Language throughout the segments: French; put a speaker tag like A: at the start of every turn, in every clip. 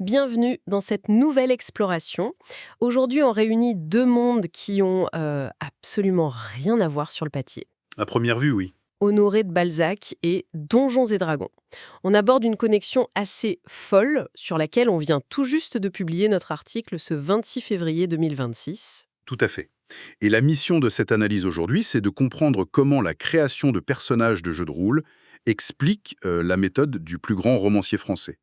A: Bienvenue dans cette nouvelle exploration. Aujourd'hui, on réunit deux mondes qui ont absolument rien à voir sur le papier.
B: À première vue, oui.
A: Honoré de Balzac et Donjons et Dragons. On aborde une connexion assez folle sur laquelle on vient tout juste de publier notre article ce 26 février 2026.
B: Tout à fait. Et la mission de cette analyse aujourd'hui, c'est de comprendre comment la création de personnages de jeux de rôle explique la méthode du plus grand romancier français.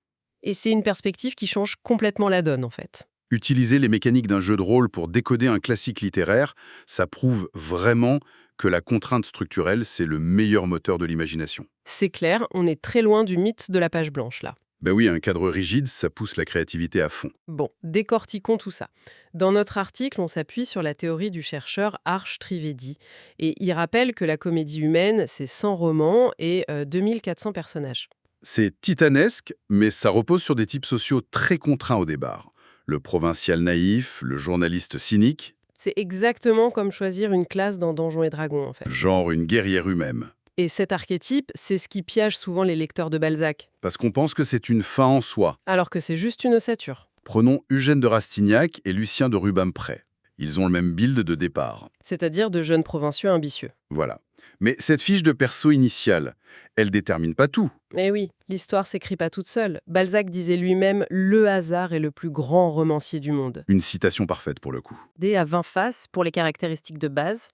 A: Et c'est une perspective qui change complètement la donne en fait.
B: Utiliser les mécaniques d'un jeu de rôle pour décoder un classique littéraire, ça prouve vraiment que la contrainte structurelle, c'est le meilleur moteur de l'imagination.
A: C'est clair, on est très loin du mythe de la page blanche là.
B: Ben oui, un cadre rigide, ça pousse la créativité à fond.
A: Bon, décortiquons tout ça. Dans notre article, on s'appuie sur la théorie du chercheur Arsh Trivedi. Et il rappelle que la comédie humaine, c'est 100 romans et 2400 personnages.
B: C'est titanesque, mais ça repose sur des types sociaux très contraints au départ. Le provincial naïf, le journaliste cynique,
A: C'est exactement comme choisir une classe dans Donjons et Dragons, en fait.
B: genre une guerrière humaine.
A: Et cet archétype, c'est ce qui piège souvent les lecteurs de Balzac,
B: Parce qu'on pense que c'est une fin en soi.
A: alors que c'est juste une ossature.
B: Prenons Eugène de Rastignac et Lucien de Rubempré. Ils ont le même build de départ.
A: C'est-à-dire de jeunes provinciaux ambitieux.
B: Voilà. Mais cette fiche de perso initiale, elle détermine pas tout.
A: Mais oui, l'histoire s'écrit pas toute seule. Balzac disait lui-même « Le hasard est le plus grand romancier du monde ».
B: Une citation parfaite pour le coup.
A: Dé à 20 faces pour les caractéristiques de base.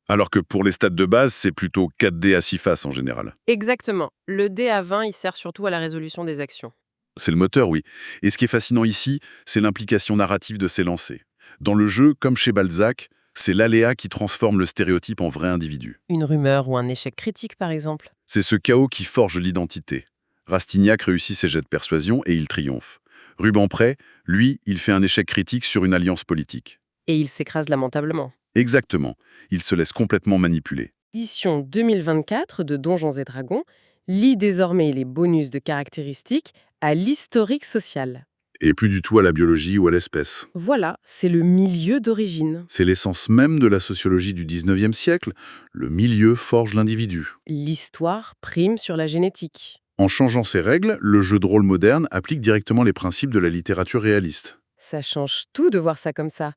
B: Alors que pour les stats de base, c'est plutôt 4D à 6 faces en général.
A: Exactement. Le dé à 20, il sert surtout à la résolution des actions.
B: C'est le moteur, oui. Et ce qui est fascinant ici, c'est l'implication narrative de ces lancers. Dans le jeu, comme chez Balzac, c'est l'aléa qui transforme le stéréotype en vrai individu.
A: Une rumeur ou un échec critique, par exemple.
B: C'est ce chaos qui forge l'identité. Rastignac réussit ses jets de persuasion et il triomphe. Rubempré, lui, il fait un échec critique sur une alliance politique.
A: Et il s'écrase lamentablement.
B: Exactement. Il se laisse complètement manipuler.
A: Édition 2024 de Donjons et Dragons lie désormais les bonus de caractéristiques à l'historique social.
B: Et plus du tout à la biologie ou à l'espèce.
A: Voilà, c'est le milieu d'origine.
B: C'est l'essence même de la sociologie du 19e siècle. Le milieu forge l'individu.
A: L'histoire prime sur la génétique.
B: En changeant ses règles, le jeu de rôle moderne applique directement les principes de la littérature réaliste.
A: Ça change tout de voir ça comme ça.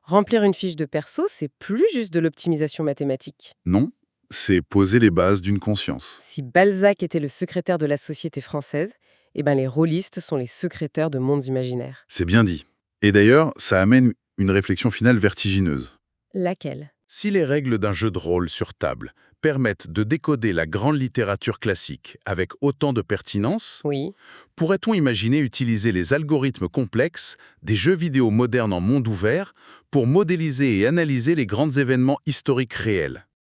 A: Remplir une fiche de perso, c'est plus juste de l'optimisation mathématique.
B: Non, c'est poser les bases d'une conscience.
A: Si Balzac était le secrétaire de la société française, eh ben les rôlistes sont les secrétaires de mondes imaginaires.
B: C'est bien dit. Et d'ailleurs, ça amène une réflexion finale vertigineuse.
A: Laquelle?
B: Si les règles d'un jeu de rôle sur table permettent de décoder la grande littérature classique avec autant de pertinence,
A: Oui.
B: pourrait-on imaginer utiliser les algorithmes complexes des jeux vidéo modernes en monde ouvert pour modéliser et analyser les grands événements historiques réels?